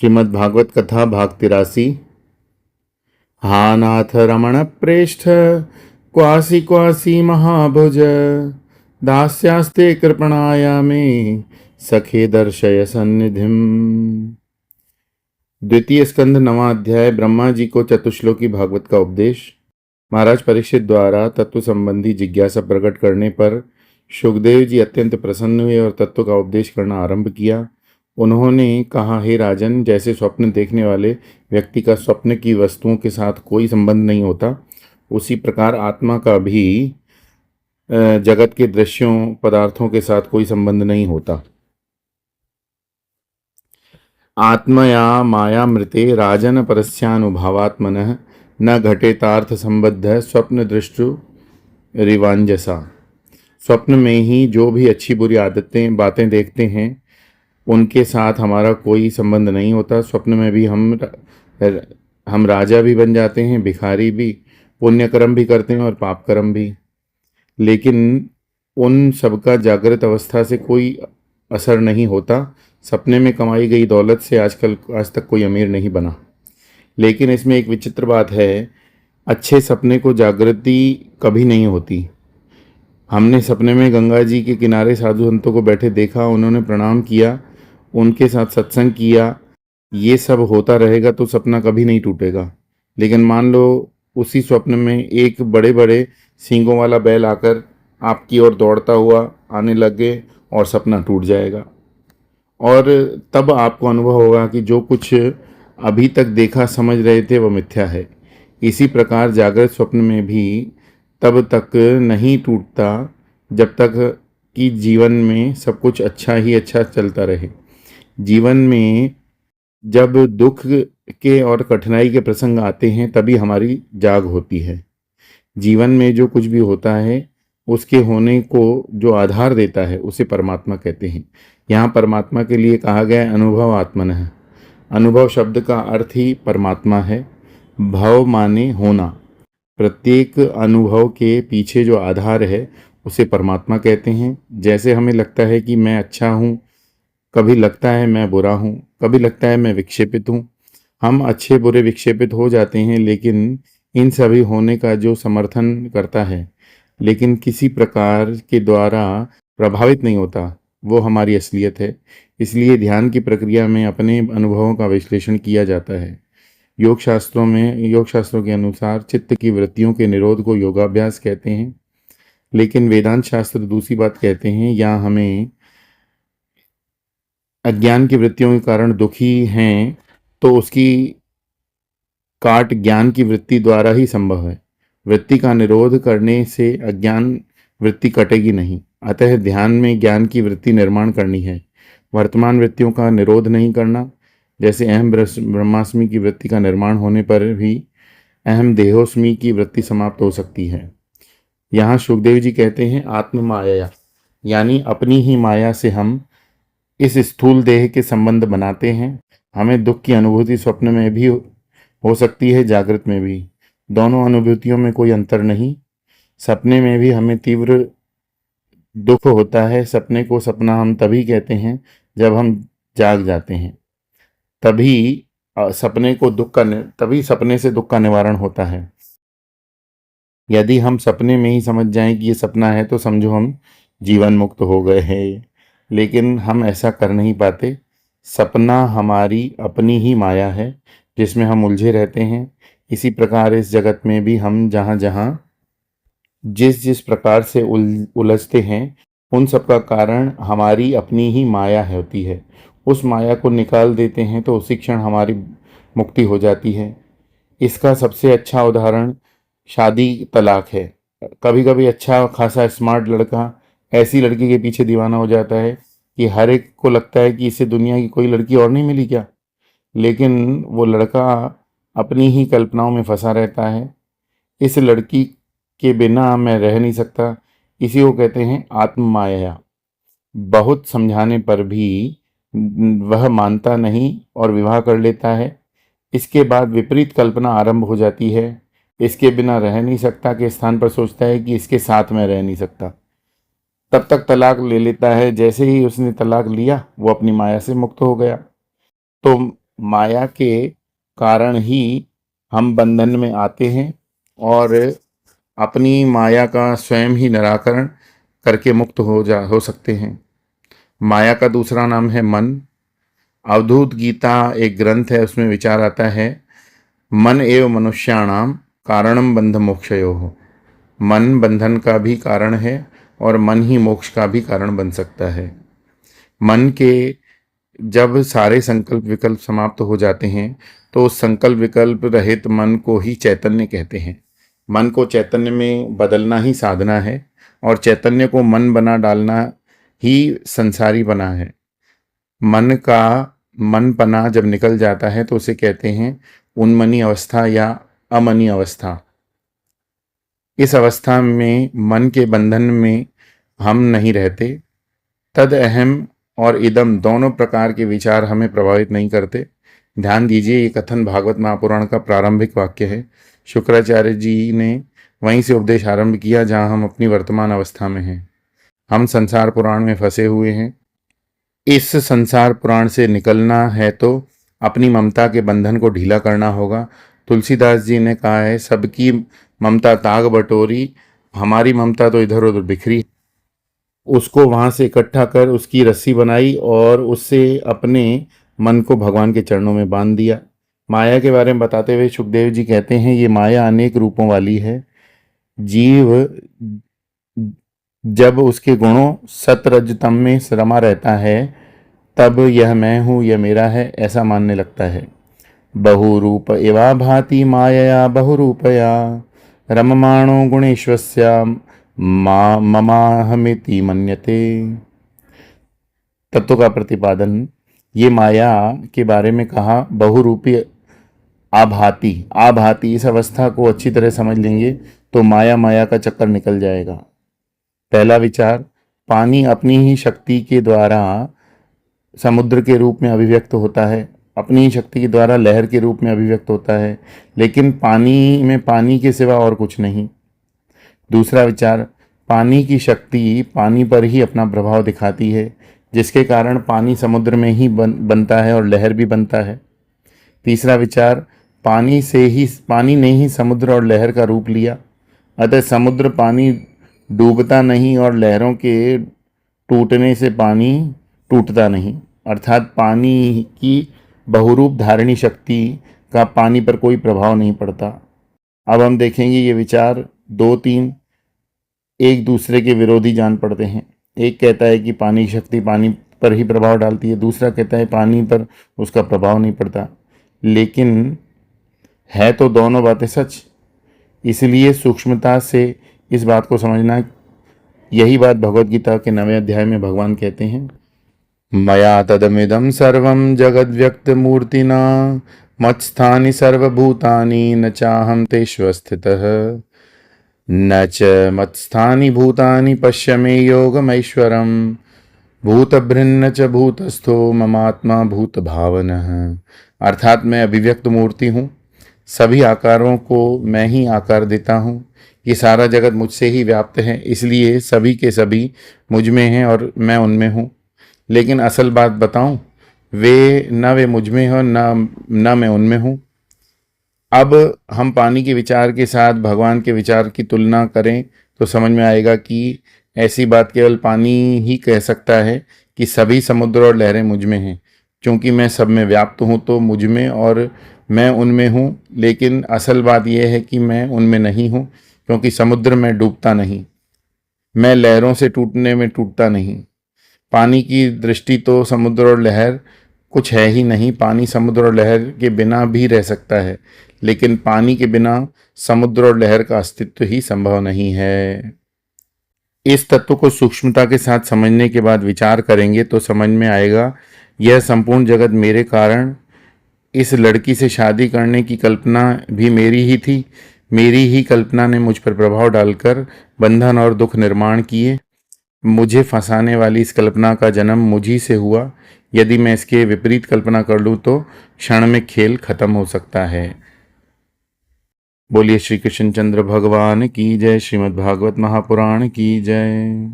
श्रीमद् भागवत कथा भाग 83। हा नाथ रमण प्रेष्ठ क्वासी क्वासी महाभुज दास्यास्ते कृपणाया मे सखे दर्शय सन्निधिम। द्वितीय स्कंध 9वां अध्याय। ब्रह्मा जी को चतुश्लोकी भागवत का उपदेश। महाराज परीक्षित द्वारा तत्व संबंधी जिज्ञासा प्रकट करने पर सुखदेव जी अत्यंत प्रसन्न हुए और तत्व का उपदेश करना आरंभ किया। उन्होंने कहा, हे राजन, जैसे स्वप्न देखने वाले व्यक्ति का स्वप्न की वस्तुओं के साथ कोई संबंध नहीं होता, उसी प्रकार आत्मा का भी जगत के दृश्यों पदार्थों के साथ कोई संबंध नहीं होता। आत्मया माया मृते राजन परस्यानुभावात्मनः न घटेतार्थ संबद्ध स्वप्न दृष्टु रिवांजसा। स्वप्न में ही जो भी अच्छी बुरी आदतें बातें देखते हैं उनके साथ हमारा कोई संबंध नहीं होता। स्वप्न में भी हम राजा भी बन जाते हैं, भिखारी भी, पुण्य कर्म भी करते हैं और पाप कर्म भी, लेकिन उन सबका जागृत अवस्था से कोई असर नहीं होता। सपने में कमाई गई दौलत से आज तक कोई अमीर नहीं बना। लेकिन इसमें एक विचित्र बात है, अच्छे सपने को जागृति कभी नहीं होती। हमने सपने में गंगा जी के किनारे साधु संतों को बैठे देखा, उन्होंने प्रणाम किया, उनके साथ सत्संग किया, ये सब होता रहेगा तो सपना कभी नहीं टूटेगा। लेकिन मान लो उसी स्वप्न में एक बड़े बड़े सींगों वाला बैल आकर आपकी ओर दौड़ता हुआ आने लगे और सपना टूट जाएगा, और तब आपको अनुभव होगा कि जो कुछ अभी तक देखा समझ रहे थे वह मिथ्या है। इसी प्रकार जागृत स्वप्न में भी तब तक नहीं टूटता जब तक कि जीवन में सब कुछ अच्छा ही अच्छा चलता रहे। जीवन में जब दुख के और कठिनाई के प्रसंग आते हैं तभी हमारी जाग होती है। जीवन में जो कुछ भी होता है उसके होने को जो आधार देता है उसे परमात्मा कहते हैं। यहाँ परमात्मा के लिए कहा गया अनुभव आत्मनः। अनुभव शब्द का अर्थ ही परमात्मा है। भव माने होना। प्रत्येक अनुभव के पीछे जो आधार है उसे परमात्मा कहते हैं। जैसे हमें लगता है कि मैं अच्छा हूँ, कभी लगता है मैं बुरा हूँ, कभी लगता है मैं विक्षेपित हूँ। हम अच्छे बुरे विक्षेपित हो जाते हैं, लेकिन इन सभी होने का जो समर्थन करता है लेकिन किसी प्रकार के द्वारा प्रभावित नहीं होता, वो हमारी असलियत है। इसलिए ध्यान की प्रक्रिया में अपने अनुभवों का विश्लेषण किया जाता है। योग शास्त्रों के अनुसार चित्त की वृत्तियों के निरोध को योगाभ्यास कहते हैं, लेकिन वेदांत शास्त्र दूसरी बात कहते हैं। यहाँ हमें अज्ञान की वृत्तियों के कारण दुखी हैं तो उसकी काट ज्ञान की वृत्ति द्वारा ही संभव है। वृत्ति का निरोध करने से अज्ञान वृत्ति कटेगी नहीं। अतः ध्यान में ज्ञान की वृत्ति निर्माण करनी है, वर्तमान वृत्तियों का निरोध नहीं करना। जैसे अहम ब्रह्मास्मि की वृत्ति का निर्माण होने पर भी अहम देहोस्मि की वृत्ति समाप्त हो सकती है। यहाँ सुखदेव जी कहते हैं, आत्म माया, यानी अपनी ही माया से हम इस स्थूल देह के संबंध बनाते हैं। हमें दुख की अनुभूति स्वप्न में भी हो सकती है, जागृत में भी। दोनों अनुभूतियों में कोई अंतर नहीं। सपने में भी हमें तीव्र दुख होता है। सपने को सपना हम तभी कहते हैं जब हम जाग जाते हैं, तभी सपने से दुख का निवारण होता है। यदि हम सपने में ही समझ जाएं कि ये सपना है तो समझो हम जीवन मुक्त हो गए हैं, लेकिन हम ऐसा कर नहीं पाते। सपना हमारी अपनी ही माया है जिसमें हम उलझे रहते हैं। इसी प्रकार इस जगत में भी हम जहाँ जिस प्रकार से उलझते हैं उन सब का कारण हमारी अपनी ही माया होती है। उस माया को निकाल देते हैं तो उसी क्षण हमारी मुक्ति हो जाती है। इसका सबसे अच्छा उदाहरण शादी तलाक है। कभी कभी अच्छा खासा स्मार्ट लड़का ऐसी लड़की के पीछे दीवाना हो जाता है कि हर एक को लगता है कि इसे दुनिया की कोई लड़की और नहीं मिली क्या, लेकिन वो लड़का अपनी ही कल्पनाओं में फंसा रहता है। इस लड़की के बिना मैं रह नहीं सकता, इसी को कहते हैं आत्म माया। बहुत समझाने पर भी वह मानता नहीं और विवाह कर लेता है। इसके बाद विपरीत कल्पना आरंभ हो जाती है। इसके बिना रह नहीं सकता के स्थान पर सोचता है कि इसके साथ मैं रह नहीं सकता। तब तक तलाक ले लेता है। जैसे ही उसने तलाक लिया वो अपनी माया से मुक्त हो गया। तो माया के कारण ही हम बंधन में आते हैं और अपनी माया का स्वयं ही निराकरण करके मुक्त हो सकते हैं। माया का दूसरा नाम है मन। अवधूत गीता एक ग्रंथ है, उसमें विचार आता है, मन एव मनुष्याणाम कारणम बंध मोक्षयोः। मन बंधन का भी कारण है और मन ही मोक्ष का भी कारण बन सकता है। मन के जब सारे संकल्प विकल्प समाप्त हो जाते हैं तो उस संकल्प विकल्प रहित मन को ही चैतन्य कहते हैं। मन को चैतन्य में बदलना ही साधना है और चैतन्य को मन बना डालना ही संसारी बना है। मन का मनपना जब निकल जाता है तो उसे कहते हैं उन्मनी अवस्था या अमनी अवस्था। इस अवस्था में मन के बंधन में हम नहीं रहते। तद अहम और इदम दोनों प्रकार के विचार हमें प्रभावित नहीं करते। ध्यान दीजिए, ये कथन भागवत महापुराण का प्रारंभिक वाक्य है। शुक्राचार्य जी ने वहीं से उपदेश आरंभ किया जहां हम अपनी वर्तमान अवस्था में हैं। हम संसार पुराण में फंसे हुए हैं। इस संसार पुराण से निकलना है तो अपनी ममता के बंधन को ढीला करना होगा। तुलसीदास जी ने कहा है, सबकी ममता ताग बटोरी, हमारी ममता तो इधर उधर बिखरी। उसको वहां से इकट्ठा कर उसकी रस्सी बनाई और उससे अपने मन को भगवान के चरणों में बांध दिया। माया के बारे में बताते हुए सुखदेव जी कहते हैं, ये माया अनेक रूपों वाली है। जीव जब उसके गुणों सतरजतम में रमा रहता है तब यह मैं हूँ, यह मेरा है, ऐसा मानने लगता है। बहुरूप एवा भाति मायया बहुरूपया रममाणो गुणेश्वस्या ममाहमिति मन्यते। तत्व का प्रतिपादन। ये माया के बारे में कहा बहुरूपी आभाति। आभाति, इस अवस्था को अच्छी तरह समझ लेंगे तो माया का चक्कर निकल जाएगा। पहला विचार, पानी अपनी ही शक्ति के द्वारा समुद्र के रूप में अभिव्यक्त होता है, अपनी ही शक्ति के द्वारा लहर के रूप में अभिव्यक्त होता है, लेकिन पानी में पानी के सिवा और कुछ नहीं। दूसरा विचार, पानी की शक्ति पानी पर ही अपना प्रभाव दिखाती है, जिसके कारण पानी समुद्र में ही बनता है और लहर भी बनता है। तीसरा विचार, पानी ने ही समुद्र और लहर का रूप लिया, अतः समुद्र पानी डूबता नहीं और लहरों के टूटने से पानी टूटता नहीं। अर्थात पानी की बहुरूप धारणी शक्ति का पानी पर कोई प्रभाव नहीं पड़ता। अब हम देखेंगे ये विचार 2-3 एक दूसरे के विरोधी जान पड़ते हैं। एक कहता है कि पानी की शक्ति पानी पर ही प्रभाव डालती है, दूसरा कहता है पानी पर उसका प्रभाव नहीं पड़ता, लेकिन है तो दोनों बातें सच। इसलिए सूक्ष्मता से इस बात को समझना। यही बात भगवद गीता के 9वें अध्याय में भगवान कहते हैं, मया तदमिदं सर्वं जगद्व्यक्तमूर्तिना मत्स्थानि सर्वभूतानि न चाहं तेषु स्थितः न च मत्स्थानि भूतानि पश्य मे योगमैश्वरम् भूतभृन्न च भूतस्थो ममात्मा भूत भावनः। अर्थात मैं अभिव्यक्त मूर्ति हूँ, सभी आकारों को मैं ही आकार देता हूँ। ये सारा जगत मुझसे ही व्याप्त है, इसलिए सभी के सभी मुझ में हैं और मैं उनमें हूँ। लेकिन असल बात बताऊं, वे मुझ में हो न मैं उनमें हूँ। अब हम पानी के विचार के साथ भगवान के विचार की तुलना करें तो समझ में आएगा कि ऐसी बात केवल पानी ही कह सकता है कि सभी समुद्र और लहरें मुझ में हैं। क्योंकि मैं सब में व्याप्त हूँ तो मुझ में और मैं उनमें हूँ, लेकिन असल बात यह है कि मैं उनमें नहीं हूँ, क्योंकि समुद्र में डूबता नहीं, मैं लहरों से टूटने में टूटता नहीं। पानी की दृष्टि तो समुद्र और लहर कुछ है ही नहीं। पानी समुद्र और लहर के बिना भी रह सकता है, लेकिन पानी के बिना समुद्र और लहर का अस्तित्व ही संभव नहीं है। इस तत्व को सूक्ष्मता के साथ समझने के बाद विचार करेंगे तो समझ में आएगा, यह संपूर्ण जगत मेरे कारण। इस लड़की से शादी करने की कल्पना भी मेरी ही थी। मेरी ही कल्पना ने मुझ पर प्रभाव डालकर बंधन और दुख निर्माण किए। मुझे फंसाने वाली इस कल्पना का जन्म मुझी से हुआ। यदि मैं इसके विपरीत कल्पना कर लूँ तो क्षण में खेल खत्म हो सकता है। बोलिए श्री कृष्ण चंद्र भगवान की जय। श्रीमद् भागवत महापुराण की जय।